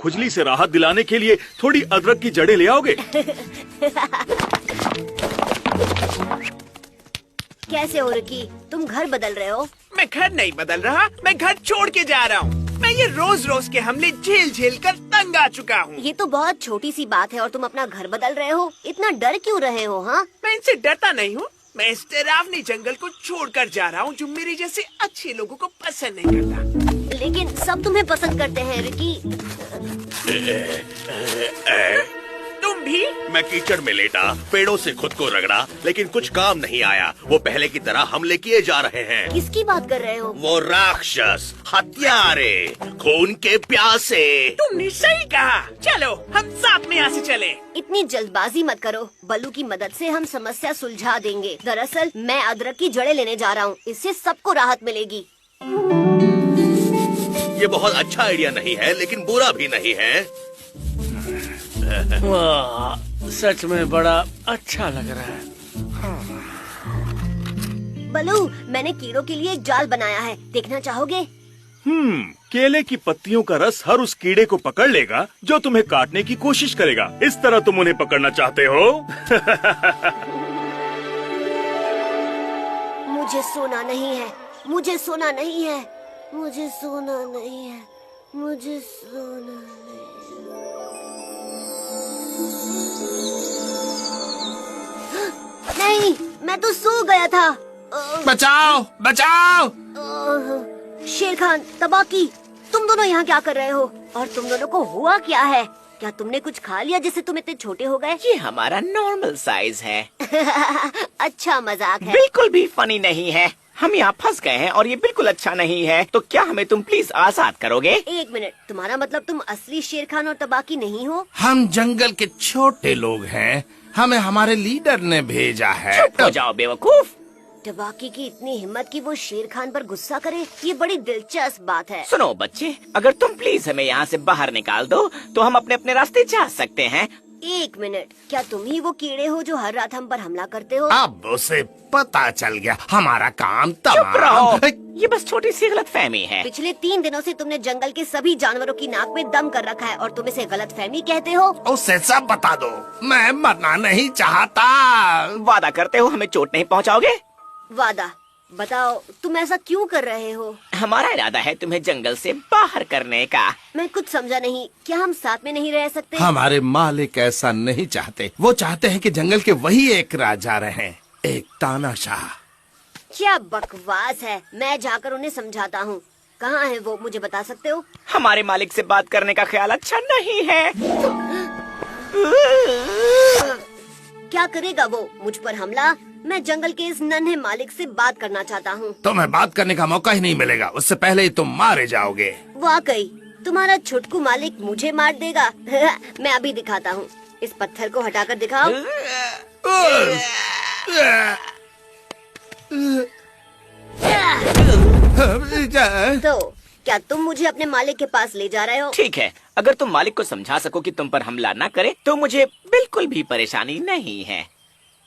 खुजली से राहत दिलाने के लिए थोड़ी अदरक की जड़ें ले आओगे? कैसे हो रिकी? तुम घर बदल रहे हो? मैं घर नहीं बदल रहा, मैं घर छोड़ के जा रहा हूँ। मैं ये रोज रोज के हमले झेल झेल कर तंग आ चुका हूँ। ये तो बहुत छोटी सी बात है और तुम अपना घर बदल रहे हो। इतना डर क्यों रहे हो? हाँ, मैं इनसे डरता नहीं हूँ। मैं इस डरावनी जंगल को छोड़कर जा रहा हूँ जो मेरे जैसे अच्छे लोगों को पसंद नहीं करता। लेकिन सब तुम्हें पसंद करते हैं रिकी। तुम भी? मैं कीचड़ में लेटा, पेड़ों से खुद को रगड़ा, लेकिन कुछ काम नहीं आया। वो पहले की तरह हमले किए जा रहे हैं। किसकी बात कर रहे हो? वो राक्षस, हत्यारे, खून के प्यासे। तुमने सही कहा। चलो हम साथ में यहाँ से चले। इतनी जल्दबाजी मत करो। बल्लू की मदद से हम समस्या सुलझा देंगे। दरअसल मैं अदरक की जड़ें लेने जा रहा हूँ। इससे सबको राहत मिलेगी। ये बहुत अच्छा आइडिया नहीं है, लेकिन बुरा भी नहीं है। वाह, सच में बड़ा अच्छा लग रहा है। बल्लू, मैंने कीड़ों के लिए एक जाल बनाया है। देखना चाहोगे? केले की पत्तियों का रस हर उस कीड़े को पकड़ लेगा जो तुम्हें काटने की कोशिश करेगा। इस तरह तुम उन्हें पकड़ना चाहते हो? मुझे सोना नहीं है। मुझे सोना नहीं है। मुझे सोना नहीं है। मुझे सोना नहीं है। नहीं, मैं तो सो गया था। बचाओ बचाओ। शेर खान, तबाकी, तुम दोनों यहाँ क्या कर रहे हो? और तुम दोनों को हुआ क्या है? क्या तुमने कुछ खा लिया जिससे तुम इतने छोटे हो गए? ये हमारा नॉर्मल साइज है। अच्छा मजाक है। बिल्कुल भी फनी नहीं है। हम यहाँ फंस गए हैं और ये बिल्कुल अच्छा नहीं है। तो क्या हमें तुम प्लीज आजाद करोगे? एक मिनट, तुम्हारा मतलब तुम असली शेर खान और तबाकी नहीं हो? हम जंगल के छोटे लोग हैं। हमें हमारे लीडर ने भेजा है। चुप हो जाओ बेवकूफ। तबाकी की इतनी हिम्मत कि वो शेर खान पर गुस्सा करे, ये बड़ी दिलचस्प बात है। सुनो बच्चे, अगर तुम प्लीज हमें यहाँ से बाहर निकाल दो तो हम अपने अपने रास्ते जा सकते हैं। एक मिनट, क्या तुम ही वो कीड़े हो जो हर रात हम पर हमला करते हो? अब उसे पता चल गया। हमारा काम चुप रहो। तमाम। ये बस छोटी सी गलतफहमी है। पिछले 3 दिनों से तुमने जंगल के सभी जानवरों की नाक में दम कर रखा है और तुम इसे गलतफहमी कहते हो? उसे सब बता दो। मैं मरना नहीं चाहता। वादा करते हो हमें चोट नहीं पहुँचाओगे? वादा? बताओ, तुम ऐसा क्यों कर रहे हो? हमारा इरादा है तुम्हें जंगल से बाहर करने का। मैं कुछ समझा नहीं। क्या हम साथ में नहीं रह सकते? हमारे मालिक ऐसा नहीं चाहते। वो चाहते हैं कि जंगल के वही एक राजा रहें, एक तानाशाह। क्या बकवास है। मैं जाकर उन्हें समझाता हूँ। कहाँ है वो, मुझे बता सकते हो? हमारे मालिक से बात करने का ख्याल अच्छा नहीं है। क्या करेगा वो? मुझ पर हमला? मैं जंगल के इस नन्हे मालिक से बात करना चाहता हूँ। तुम्हें बात करने का मौका ही नहीं मिलेगा। उससे पहले ही तुम मारे जाओगे। वाकई तुम्हारा छुटकू मालिक मुझे मार देगा। मैं अभी दिखाता हूँ। इस पत्थर को हटाकर दिखाओ। तो क्या तुम मुझे अपने मालिक के पास ले जा रहे हो? ठीक है, अगर तुम मालिक को समझा सको कि तुम पर हमला न करे तो मुझे बिल्कुल भी परेशानी नहीं है।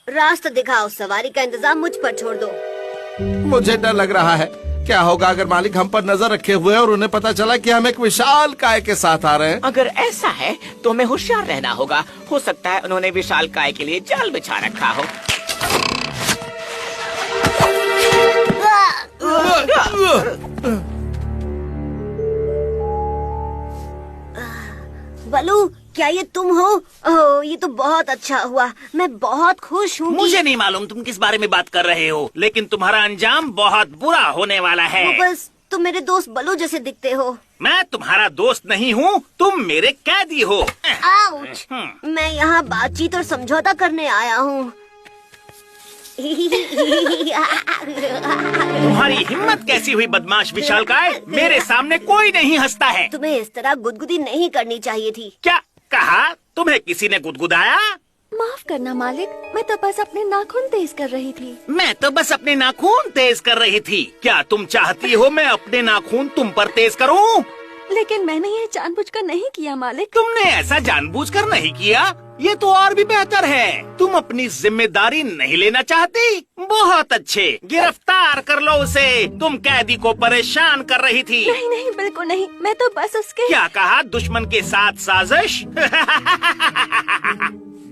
रास्ता दिखाओ। सवारी का इंतजाम मुझ पर छोड़ दो। मुझे डर लग रहा है। क्या होगा अगर मालिक हम पर नजर रखे हुए और उन्हें पता चला कि हम एक विशाल काय के साथ आ रहे हैं? अगर ऐसा है तो हमें होशियार रहना होगा। हो सकता है उन्होंने विशाल काय के लिए जाल बिछा रखा हो। बलू, क्या ये तुम हो? ओह, ये तो बहुत अच्छा हुआ। मैं बहुत खुश हूँ। मुझे नहीं मालूम तुम किस बारे में बात कर रहे हो, लेकिन तुम्हारा अंजाम बहुत बुरा होने वाला है। बस तुम मेरे दोस्त बलू जैसे दिखते हो। मैं तुम्हारा दोस्त नहीं हूँ, तुम मेरे कैदी हो। आउच! मैं यहाँ बातचीत और समझौता करने आया हूँ। तुम्हारी हिम्मत कैसी हुई बदमाश विशालकाय? मेरे सामने कोई नहीं हंसता है। तुम्हें इस तरह गुदगुदी नहीं करनी चाहिए थी। क्या कहा? तुम्हें किसी ने गुदगुदाया? माफ करना मालिक, मैं तो बस अपने नाखून तेज कर रही थी। मैं तो बस अपने नाखून तेज कर रही थी। क्या तुम चाहती हो मैं अपने नाखून तुम पर तेज करूं? लेकिन मैंने ये जानबूझकर नहीं किया मालिक। तुमने ऐसा जानबूझकर नहीं किया। ये तो और भी बेहतर है। तुम अपनी जिम्मेदारी नहीं लेना चाहती? बहुत अच्छे, गिरफ्तार कर लो उसे। तुम कैदी को परेशान कर रही थी। नहीं नहीं, बिल्कुल नहीं, मैं तो बस उसके। क्या कहा? दुश्मन के साथ साजिश?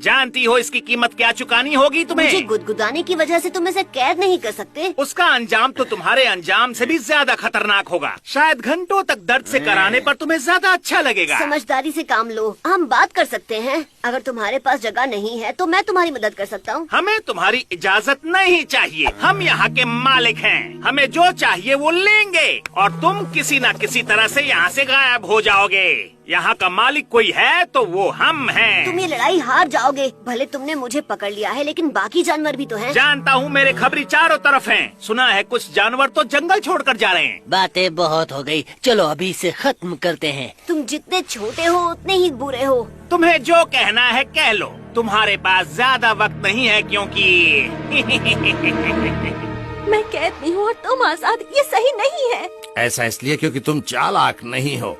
जानती हो इसकी कीमत क्या चुकानी होगी मुझे तुम्हें? गुदगुदाने की वजह से तुम इसे कैद नहीं कर सकते। उसका अंजाम तो तुम्हारे अंजाम से भी ज्यादा खतरनाक होगा। शायद घंटों तक दर्द से कराने पर तुम्हें ज्यादा अच्छा लगेगा। समझदारी से काम लो, हम बात कर सकते हैं। अगर तुम्हारे पास जगह नहीं है तो मैं तुम्हारी मदद कर सकता हूँ। हमें तुम्हारी इजाजत नहीं चाहिए। हम यहाँ के मालिक हैं। हमें जो चाहिए वो लेंगे और तुम किसी न किसी तरह से यहाँ से गायब हो जाओगे। यहाँ का मालिक कोई है तो वो हम हैं। तुम ये लड़ाई हार जाओगे। भले तुमने मुझे पकड़ लिया है, लेकिन बाकी जानवर भी तो हैं। जानता हूँ, मेरे खबरी चारों तरफ हैं। सुना है कुछ जानवर तो जंगल छोड़कर जा रहे हैं। बातें बहुत हो गई, चलो अभी इसे खत्म करते हैं। तुम जितने छोटे हो उतने ही बुरे हो। तुम्हें जो कहना है कह लो। तुम्हारे पास ज्यादा वक्त नहीं है क्योंकि मैं कैद नहीं हूँ और तुम आजाद, ये सही नहीं है। ऐसा इसलिए क्योंकि तुम चालाक नहीं हो।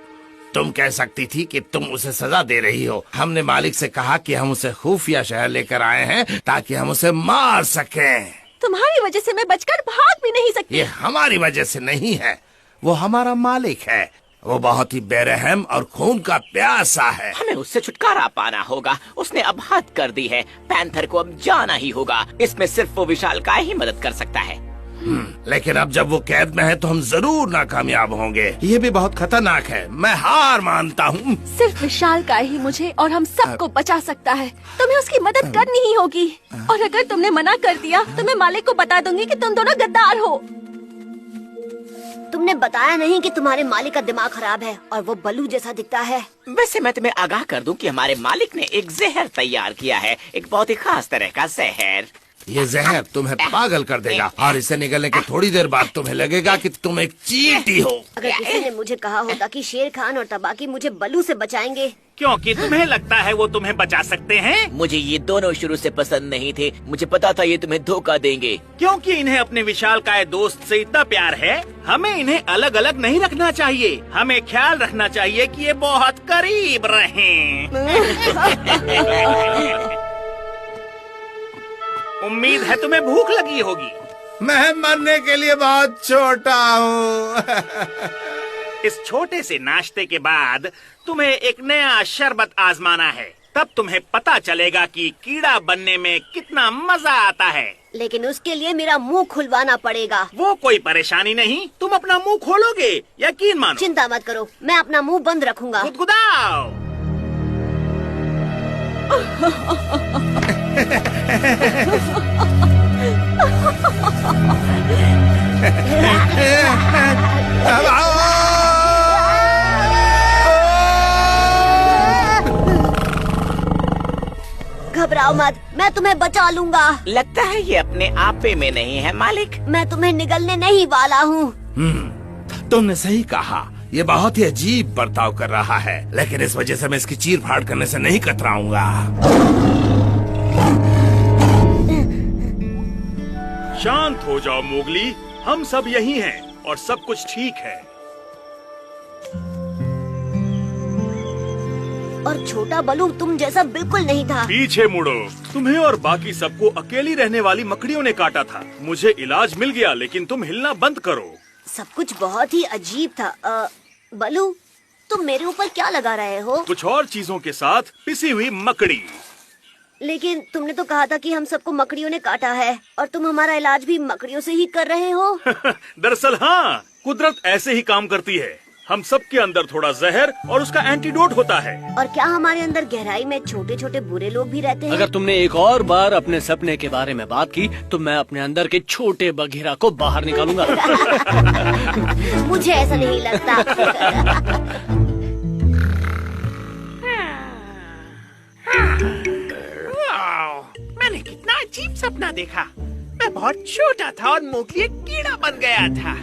तुम कह सकती थी कि तुम उसे सजा दे रही हो। हमने मालिक से कहा कि हम उसे खुफिया शहर लेकर आए हैं ताकि हम उसे मार सकें। तुम्हारी वजह से मैं बचकर भाग भी नहीं सकती। ये हमारी वजह से नहीं है, वो हमारा मालिक है। वो बहुत ही बेरहम और खून का प्यासा है। हमें उससे छुटकारा पाना होगा। उसने अब हद कर दी है। पैंथर को अब जाना ही होगा। इसमें सिर्फ वो विशालकाय ही मदद कर सकता है। लेकिन अब जब वो कैद में है तो हम जरूर नाकामयाब होंगे। ये भी बहुत खतरनाक है। मैं हार मानता हूँ। सिर्फ विशालकाय ही मुझे और हम सबको बचा सकता है। तुम्हें उसकी मदद करनी ही होगी। और अगर तुमने मना कर दिया तो मैं मालिक को बता दूंगी कि तुम दोनों गद्दार हो। तुमने बताया नहीं कि तुम्हारे मालिक का दिमाग खराब है और वो बलू जैसा दिखता है। वैसे मैं तुम्हें आगाह कर दूं कि हमारे मालिक ने एक जहर तैयार किया है। एक बहुत ही खास तरह का जहर। ये जहर तुम्हें पागल कर देगा और इसे निगलने के थोड़ी देर बाद तुम्हें लगेगा कि तुम एक चींटी हो। अगर किसी ने मुझे कहा होता कि शेर खान और तबाकी मुझे बलू से बचाएंगे। क्योंकि तुम्हें लगता है वो तुम्हें बचा सकते हैं। मुझे ये दोनों शुरू से पसंद नहीं थे। मुझे पता था ये तुम्हें धोखा देंगे। क्योंकि इन्हें अपने विशालकाय दोस्त से इतना प्यार है, हमें इन्हें अलग अलग नहीं रखना चाहिए। हमें ख्याल रखना चाहिए कि ये बहुत करीब रहें। उम्मीद है तुम्हें भूख लगी होगी। मैं मरने के लिए बहुत छोटा हूँ। इस छोटे से नाश्ते के बाद तुम्हें एक नया शरबत आजमाना है। तब तुम्हें पता चलेगा कि कीड़ा बनने में कितना मजा आता है। लेकिन उसके लिए मेरा मुंह खुलवाना पड़ेगा। वो कोई परेशानी नहीं, तुम अपना मुंह खोलोगे, यकीन मानो। चिंता मत करो, मैं अपना मुंह बंद रखूंगा। गुदगुदाओ। घबराओ मत, मैं तुम्हें बचा लूंगा। लगता है ये अपने आपे में नहीं है मालिक। मैं तुम्हें निगलने नहीं वाला हूँ। तुमने सही कहा। ये बहुत ही अजीब बर्ताव कर रहा है, लेकिन इस वजह से मैं इसकी चीर फाड़ करने से नहीं कतराऊंगा। शांत हो जाओ मोगली, हम सब यही हैं और सब कुछ ठीक है। और छोटा बलू तुम जैसा बिल्कुल नहीं था। पीछे मुड़ो। तुम्हें और बाकी सबको अकेली रहने वाली मकड़ियों ने काटा था। मुझे इलाज मिल गया, लेकिन तुम हिलना बंद करो। सब कुछ बहुत ही अजीब था। बलू, तुम मेरे ऊपर क्या लगा रहे हो? कुछ और चीजों के साथ पिसी हुई मकड़ी। लेकिन तुमने तो कहा था कि हम सबको मकड़ियों ने काटा है और तुम हमारा इलाज भी मकड़ियों से ही कर रहे हो। दरअसल हाँ, कुदरत ऐसे ही काम करती है। हम सब के अंदर थोड़ा जहर और उसका एंटीडोट होता है। और क्या हमारे अंदर गहराई में छोटे छोटे बुरे लोग भी रहते हैं? अगर तुमने एक और बार अपने सपने के बारे में बात की तो मैं अपने अंदर के छोटे बघीरा को बाहर निकालूंगा। मुझे ऐसा नहीं लगता। मैंने कितना अजीब सपना देखा। मैं बहुत छोटा था और मोगली एक कीड़ा बन गया था।